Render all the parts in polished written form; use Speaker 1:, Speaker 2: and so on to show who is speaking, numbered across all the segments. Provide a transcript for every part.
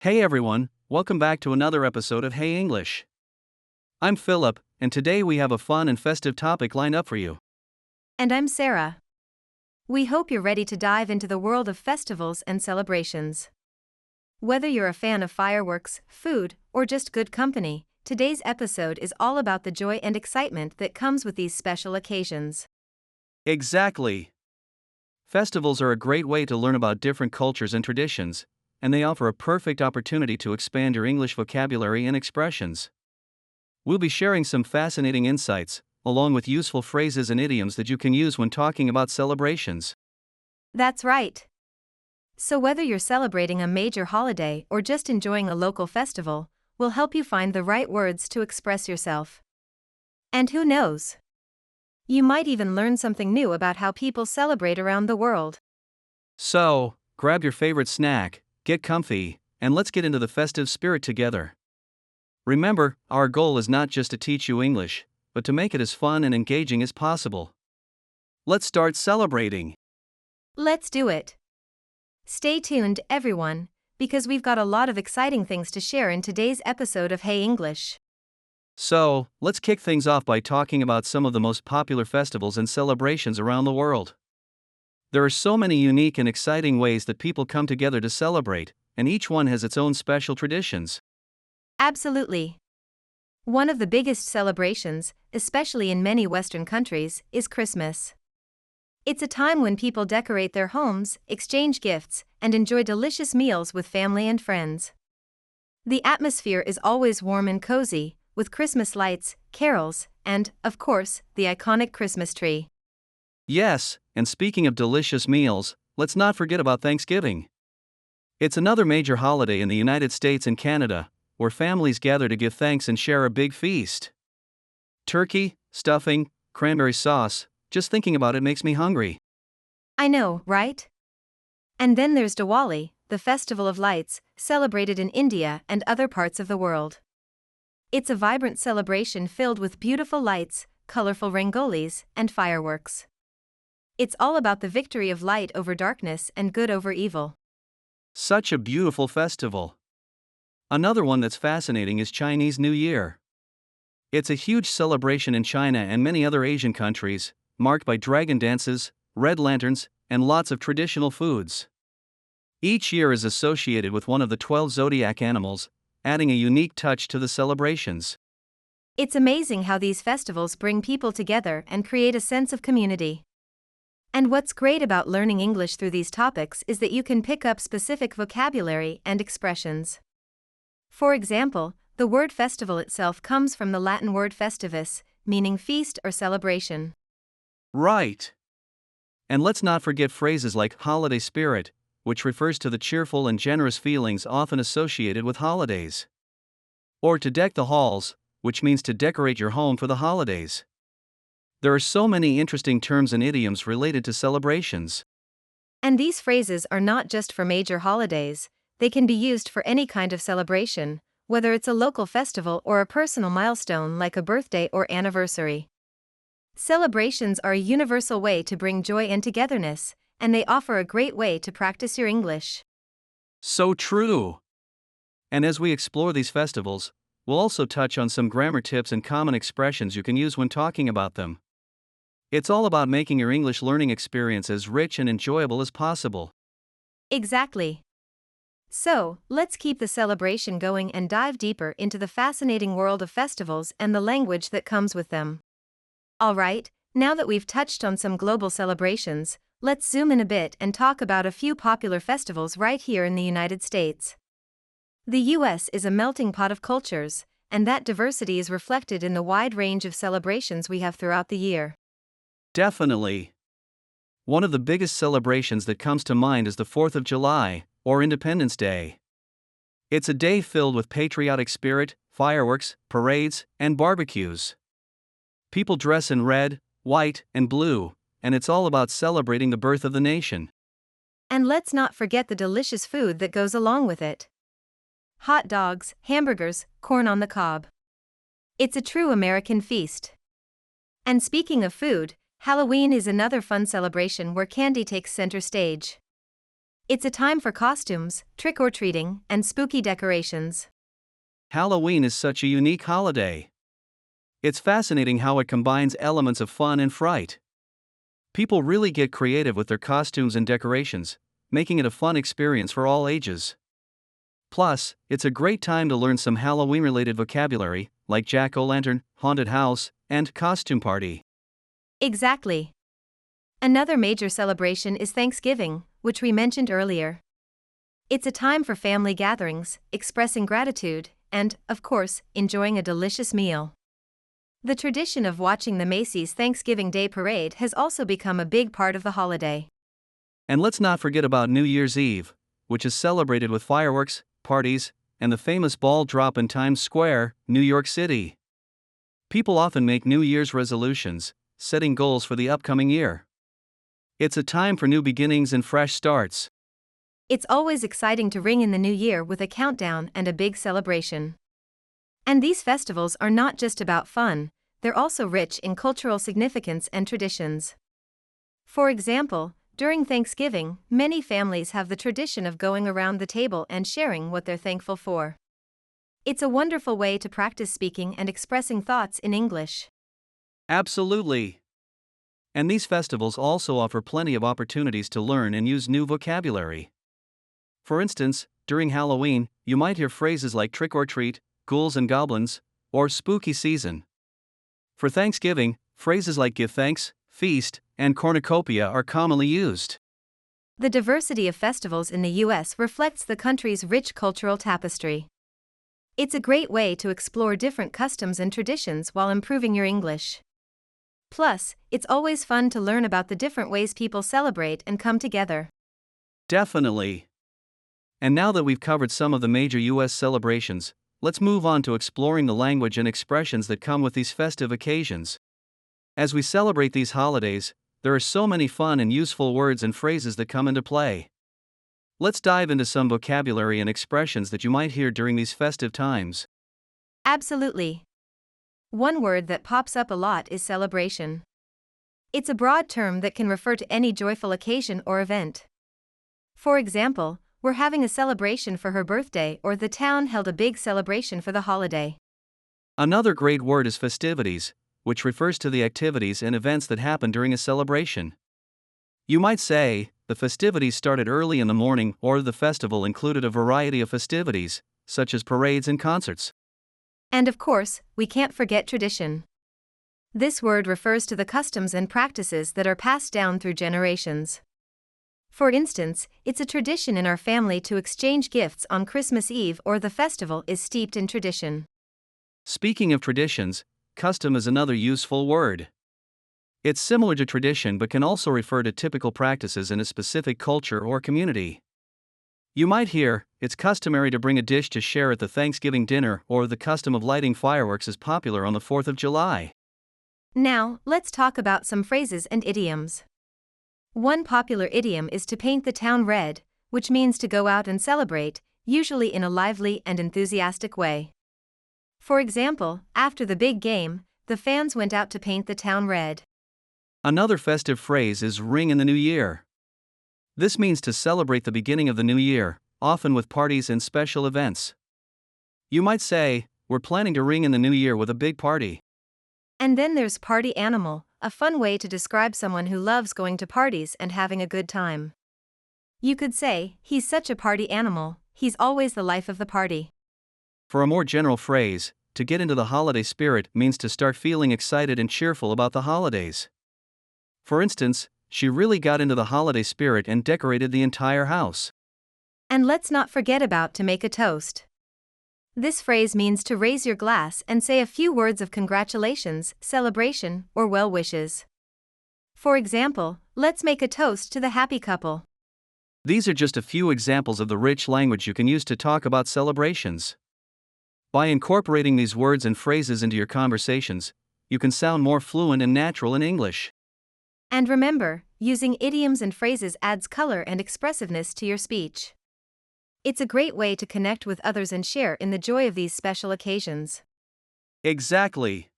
Speaker 1: Hey everyone, welcome back to another episode of Hey English. I'm Philip, and today we have a fun and festive topic lined up for you.
Speaker 2: And I'm Sara. We hope you're ready to dive into the world of festivals and celebrations. Whether you're a fan of fireworks, food, or just good company, today's episode is all about the joy and excitement that comes with these special occasions.
Speaker 1: Exactly. Festivals are a great way to learn about different cultures and traditions, and they offer a perfect opportunity to expand your English vocabulary and expressions. We'll be sharing some fascinating insights, along with useful phrases and idioms that you can use when talking about celebrations.
Speaker 2: That's right. So whether you're celebrating a major holiday or just enjoying a local festival, we'll help you find the right words to express yourself. And who knows? You might even learn something new about how people celebrate around the world.
Speaker 1: So, grab your favorite snack, get comfy, and let's get into the festive spirit together. Remember, our goal is not just to teach you English, but to make it as fun and engaging as possible. Let's start celebrating.
Speaker 2: Let's do it. Stay tuned, everyone, because we've got a lot of exciting things to share in today's episode of Hey English.
Speaker 1: So, let's kick things off by talking about some of the most popular festivals and celebrations around the world. There are so many unique and exciting ways that people come together to celebrate, and each one has its own special traditions.
Speaker 2: Absolutely. One of the biggest celebrations, especially in many Western countries, is Christmas. It's a time when people decorate their homes, exchange gifts, and enjoy delicious meals with family and friends. The atmosphere is always warm and cozy, with Christmas lights, carols, and, of course, the iconic Christmas tree.
Speaker 1: Yes, and speaking of delicious meals, let's not forget about Thanksgiving. It's another major holiday in the United States and Canada, where families gather to give thanks and share a big feast. Turkey, stuffing, cranberry sauce, just thinking about it makes me hungry.
Speaker 2: I know, right? And then there's Diwali, the Festival of Lights, celebrated in India and other parts of the world. It's a vibrant celebration filled with beautiful lights, colorful rangolis, and fireworks. It's all about the victory of light over darkness and good over evil.
Speaker 1: Such a beautiful festival. Another one that's fascinating is Chinese New Year. It's a huge celebration in China and many other Asian countries, marked by dragon dances, red lanterns, and lots of traditional foods. Each year is associated with one of the 12 zodiac animals, adding a unique touch to the celebrations.
Speaker 2: It's amazing how these festivals bring people together and create a sense of community. And what's great about learning English through these topics is that you can pick up specific vocabulary and expressions. For example, the word festival itself comes from the Latin word festivus, meaning feast or celebration.
Speaker 1: Right. And let's not forget phrases like holiday spirit, which refers to the cheerful and generous feelings often associated with holidays. Or to deck the halls, which means to decorate your home for the holidays. There are so many interesting terms and idioms related to celebrations.
Speaker 2: And these phrases are not just for major holidays, they can be used for any kind of celebration, whether it's a local festival or a personal milestone like a birthday or anniversary. Celebrations are a universal way to bring joy and togetherness, and they offer a great way to practice your English.
Speaker 1: So true. And as we explore these festivals, we'll also touch on some grammar tips and common expressions you can use when talking about them. It's all about making your English learning experience as rich and enjoyable as possible.
Speaker 2: Exactly. So, let's keep the celebration going and dive deeper into the fascinating world of festivals and the language that comes with them. Alright, now that we've touched on some global celebrations, let's zoom in a bit and talk about a few popular festivals right here in the United States. The US is a melting pot of cultures, and that diversity is reflected in the wide range of celebrations we have throughout the year.
Speaker 1: Definitely. One of the biggest celebrations that comes to mind is the 4th of July, or Independence Day. It's a day filled with patriotic spirit, fireworks, parades, and barbecues. People dress in red, white, and blue, and it's all about celebrating the birth of the nation.
Speaker 2: And let's not forget the delicious food that goes along with it. Hot dogs, hamburgers, corn on the cob. It's a true American feast. And speaking of food, Halloween is another fun celebration where candy takes center stage. It's a time for costumes, trick-or-treating, and spooky decorations.
Speaker 1: Halloween is such a unique holiday. It's fascinating how it combines elements of fun and fright. People really get creative with their costumes and decorations, making it a fun experience for all ages. Plus, it's a great time to learn some Halloween-related vocabulary, like jack-o'-lantern, haunted house, and costume party.
Speaker 2: Exactly. Another major celebration is Thanksgiving, which we mentioned earlier. It's a time for family gatherings, expressing gratitude, and, of course, enjoying a delicious meal. The tradition of watching the Macy's Thanksgiving Day Parade has also become a big part of the holiday.
Speaker 1: And let's not forget about New Year's Eve, which is celebrated with fireworks, parties, and the famous ball drop in Times Square, New York City. People often make New Year's resolutions, setting goals for the upcoming year. It's a time for new beginnings and fresh starts.
Speaker 2: It's always exciting to ring in the new year with a countdown and a big celebration. And these festivals are not just about fun, they're also rich in cultural significance and traditions. For example, during Thanksgiving, many families have the tradition of going around the table and sharing what they're thankful for. It's a wonderful way to practice speaking and expressing thoughts in English.
Speaker 1: Absolutely. And these festivals also offer plenty of opportunities to learn and use new vocabulary. For instance, during Halloween, you might hear phrases like trick or treat, ghouls and goblins, or spooky season. For Thanksgiving, phrases like give thanks, feast, and cornucopia are commonly used.
Speaker 2: The diversity of festivals in the US reflects the country's rich cultural tapestry. It's a great way to explore different customs and traditions while improving your English. Plus, it's always fun to learn about the different ways people celebrate and come together.
Speaker 1: Definitely. And now that we've covered some of the major US celebrations, let's move on to exploring the language and expressions that come with these festive occasions. As we celebrate these holidays, there are so many fun and useful words and phrases that come into play. Let's dive into some vocabulary and expressions that you might hear during these festive times.
Speaker 2: Absolutely. One word that pops up a lot is celebration. It's a broad term that can refer to any joyful occasion or event. For example, we're having a celebration for her birthday, or the town held a big celebration for the holiday.
Speaker 1: Another great word is festivities, which refers to the activities and events that happen during a celebration. You might say, the festivities started early in the morning, or the festival included a variety of festivities, such as parades and concerts.
Speaker 2: And of course, we can't forget tradition. This word refers to the customs and practices that are passed down through generations. For instance, it's a tradition in our family to exchange gifts on Christmas Eve, or the festival is steeped in tradition.
Speaker 1: Speaking of traditions, custom is another useful word. It's similar to tradition but can also refer to typical practices in a specific culture or community. You might hear, it's customary to bring a dish to share at the Thanksgiving dinner, or the custom of lighting fireworks is popular on the 4th of July.
Speaker 2: Now, let's talk about some phrases and idioms. One popular idiom is to paint the town red, which means to go out and celebrate, usually in a lively and enthusiastic way. For example, after the big game, the fans went out to paint the town red.
Speaker 1: Another festive phrase is ring in the new year. This means to celebrate the beginning of the new year, often with parties and special events. You might say, we're planning to ring in the new year with a big party.
Speaker 2: And then there's party animal, a fun way to describe someone who loves going to parties and having a good time. You could say, he's such a party animal, he's always the life of the party.
Speaker 1: For a more general phrase, to get into the holiday spirit means to start feeling excited and cheerful about the holidays. For instance, she really got into the holiday spirit and decorated the entire house.
Speaker 2: And let's not forget about to make a toast. This phrase means to raise your glass and say a few words of congratulations, celebration, or well wishes. For example, let's make a toast to the happy couple.
Speaker 1: These are just a few examples of the rich language you can use to talk about celebrations. By incorporating these words and phrases into your conversations, you can sound more fluent and natural in English.
Speaker 2: And remember, using idioms and phrases adds color and expressiveness to your speech. It's a great way to connect with others and share in the joy of these special occasions.
Speaker 1: Exactly.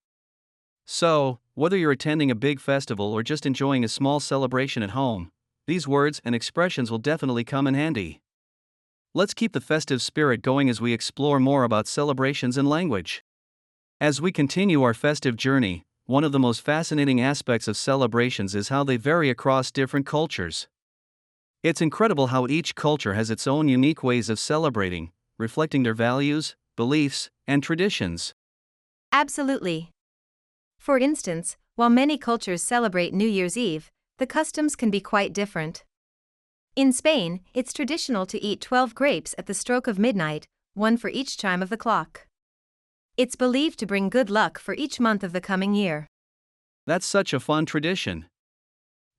Speaker 1: So, whether you're attending a big festival or just enjoying a small celebration at home, These words and expressions will definitely come in handy. Let's keep the festive spirit going as we explore more about celebrations and language. As we continue our festive journey, one of the most fascinating aspects of celebrations is how they vary across different cultures. It's incredible how each culture has its own unique ways of celebrating, reflecting their values, beliefs, and traditions.
Speaker 2: Absolutely. For instance, while many cultures celebrate New Year's Eve, the customs can be quite different. In Spain, it's traditional to eat 12 grapes at the stroke of midnight, one for each chime of the clock. It's believed to bring good luck for each month of the coming year.
Speaker 1: That's such a fun tradition.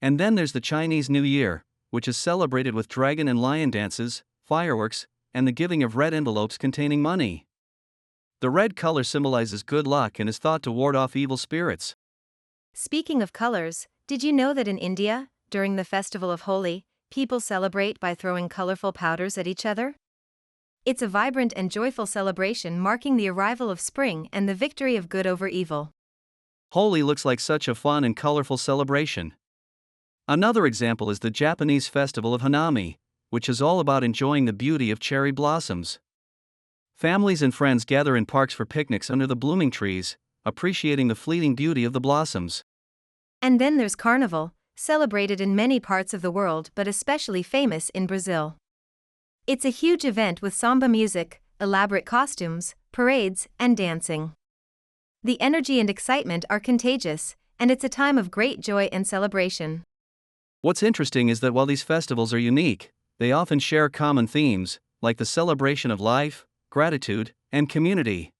Speaker 1: And then there's the Chinese New Year, which is celebrated with dragon and lion dances, fireworks, and the giving of red envelopes containing money. The red color symbolizes good luck and is thought to ward off evil spirits.
Speaker 2: Speaking of colors, did you know that in India, during the festival of Holi, people celebrate by throwing colorful powders at each other? It's a vibrant and joyful celebration marking the arrival of spring and the victory of good over evil.
Speaker 1: Holi looks like such a fun and colorful celebration. Another example is the Japanese festival of Hanami, which is all about enjoying the beauty of cherry blossoms. Families and friends gather in parks for picnics under the blooming trees, appreciating the fleeting beauty of the blossoms.
Speaker 2: And then there's Carnival, celebrated in many parts of the world but especially famous in Brazil. It's a huge event with samba music, elaborate costumes, parades, and dancing. The energy and excitement are contagious, and it's a time of great joy and celebration.
Speaker 1: What's interesting is that while these festivals are unique, they often share common themes, like the celebration of life, gratitude, and community.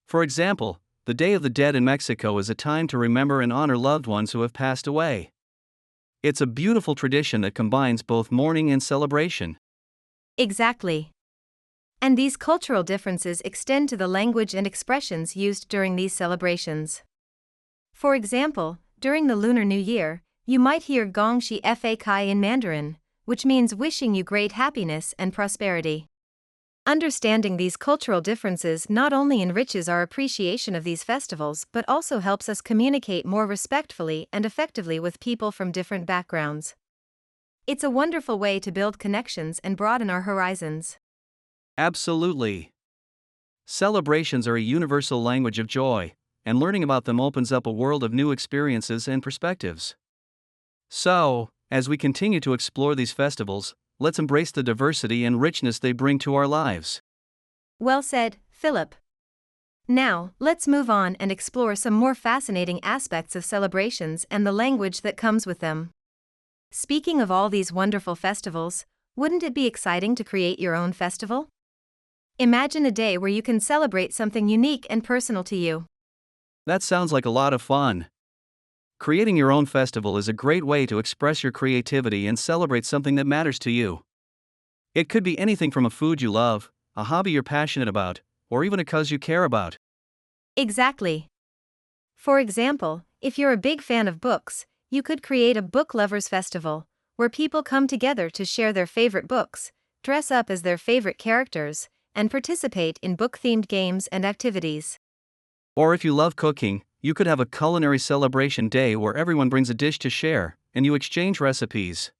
Speaker 1: For example, the Day of the Dead in Mexico is a time to remember and honor loved ones who have passed away. It's a beautiful tradition that combines both mourning and celebration.
Speaker 2: Exactly. And these cultural differences extend to the language and expressions used during these celebrations. For example, during the Lunar New Year, you might hear Gong Shi Fa Kai in Mandarin, which means wishing you great happiness and prosperity. Understanding these cultural differences not only enriches our appreciation of these festivals but also helps us communicate more respectfully and effectively with people from different backgrounds. It's a wonderful way to build connections and broaden our horizons.
Speaker 1: Absolutely. Celebrations are a universal language of joy, and learning about them opens up a world of new experiences and perspectives. So, as we continue to explore these festivals, let's embrace the diversity and richness they bring to our lives.
Speaker 2: Well said, Philip. Now, let's move on and explore some more fascinating aspects of celebrations and the language that comes with them. Speaking of all these wonderful festivals, wouldn't it be exciting to create your own festival? Imagine a day where you can celebrate something unique and personal to you.
Speaker 1: That sounds like a lot of fun. Creating your own festival is a great way to express your creativity and celebrate something that matters to you. It could be anything from a food you love, a hobby you're passionate about, or even a cause you care about.
Speaker 2: Exactly. For example, if you're a big fan of books, you could create a book lovers festival, where people come together to share their favorite books, dress up as their favorite characters, and participate in book-themed games and activities.
Speaker 1: Or if you love cooking, you could have a culinary celebration day where everyone brings a dish to share, and you exchange recipes.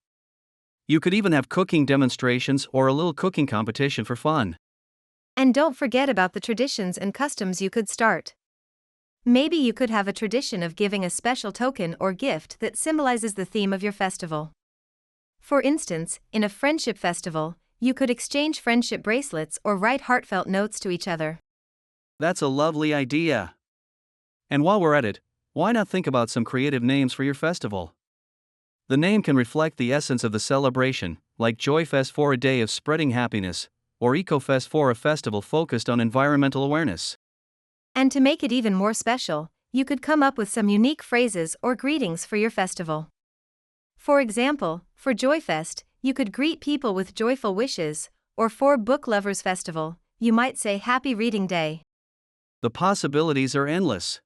Speaker 1: You could even have cooking demonstrations or a little cooking competition for fun.
Speaker 2: And don't forget about the traditions and customs you could start. Maybe you could have a tradition of giving a special token or gift that symbolizes the theme of your festival. For instance, in a friendship festival, you could exchange friendship bracelets or write heartfelt notes to each other.
Speaker 1: That's a lovely idea. And while we're at it, why not think about some creative names for your festival? The name can reflect the essence of the celebration, like JoyFest for a day of spreading happiness, or EcoFest for a festival focused on environmental awareness.
Speaker 2: And to make it even more special, you could come up with some unique phrases or greetings for your festival. For example, for JoyFest, you could greet people with joyful wishes, or for Book Lovers Festival, you might say Happy Reading Day.
Speaker 1: The possibilities are endless.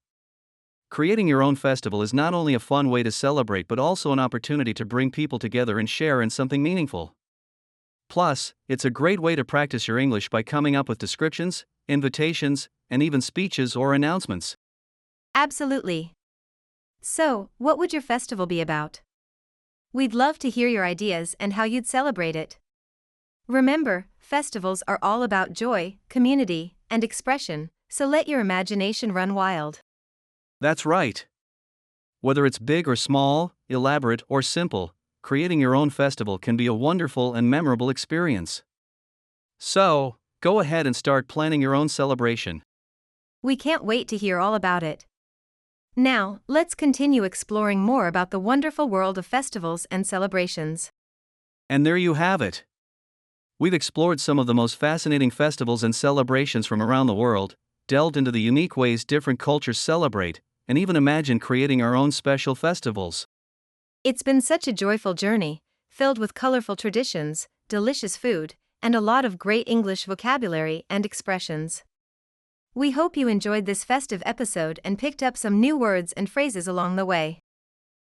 Speaker 1: Creating your own festival is not only a fun way to celebrate but also an opportunity to bring people together and share in something meaningful. Plus, it's a great way to practice your English by coming up with descriptions, invitations, and even speeches or announcements.
Speaker 2: Absolutely. So, what would your festival be about? We'd love to hear your ideas and how you'd celebrate it. Remember, festivals are all about joy, community, and expression, so let your imagination run wild.
Speaker 1: That's right. Whether it's big or small, elaborate or simple, creating your own festival can be a wonderful and memorable experience. So, go ahead and start planning your own celebration.
Speaker 2: We can't wait to hear all about it. Now, let's continue exploring more about the wonderful world of festivals and celebrations.
Speaker 1: And there you have it. We've explored some of the most fascinating festivals and celebrations from around the world, delved into the unique ways different cultures celebrate, and even imagined creating our own special festivals.
Speaker 2: It's been such a joyful journey, filled with colorful traditions, delicious food, and a lot of great English vocabulary and expressions. We hope you enjoyed this festive episode and picked up some new words and phrases along the way.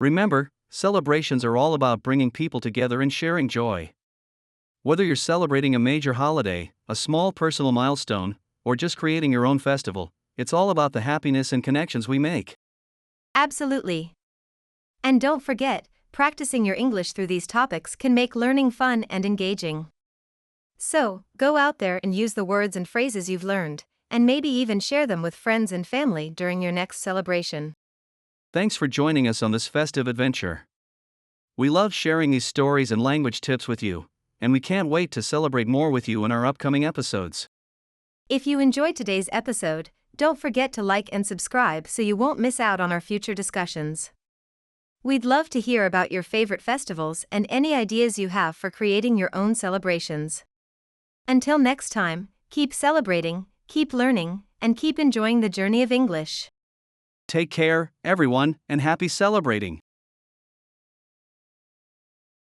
Speaker 1: Remember, celebrations are all about bringing people together and sharing joy. Whether you're celebrating a major holiday, a small personal milestone, or just creating your own festival, it's all about the happiness and connections we make.
Speaker 2: Absolutely. And don't forget, practicing your English through these topics can make learning fun and engaging. So, go out there and use the words and phrases you've learned, and maybe even share them with friends and family during your next celebration.
Speaker 1: Thanks for joining us on this festive adventure. We love sharing these stories and language tips with you, and we can't wait to celebrate more with you in our upcoming episodes.
Speaker 2: If you enjoyed today's episode, don't forget to like and subscribe so you won't miss out on our future discussions. We'd love to hear about your favorite festivals and any ideas you have for creating your own celebrations. Until next time, keep celebrating, keep learning, and keep enjoying the journey of English.
Speaker 1: Take care, everyone, and happy celebrating!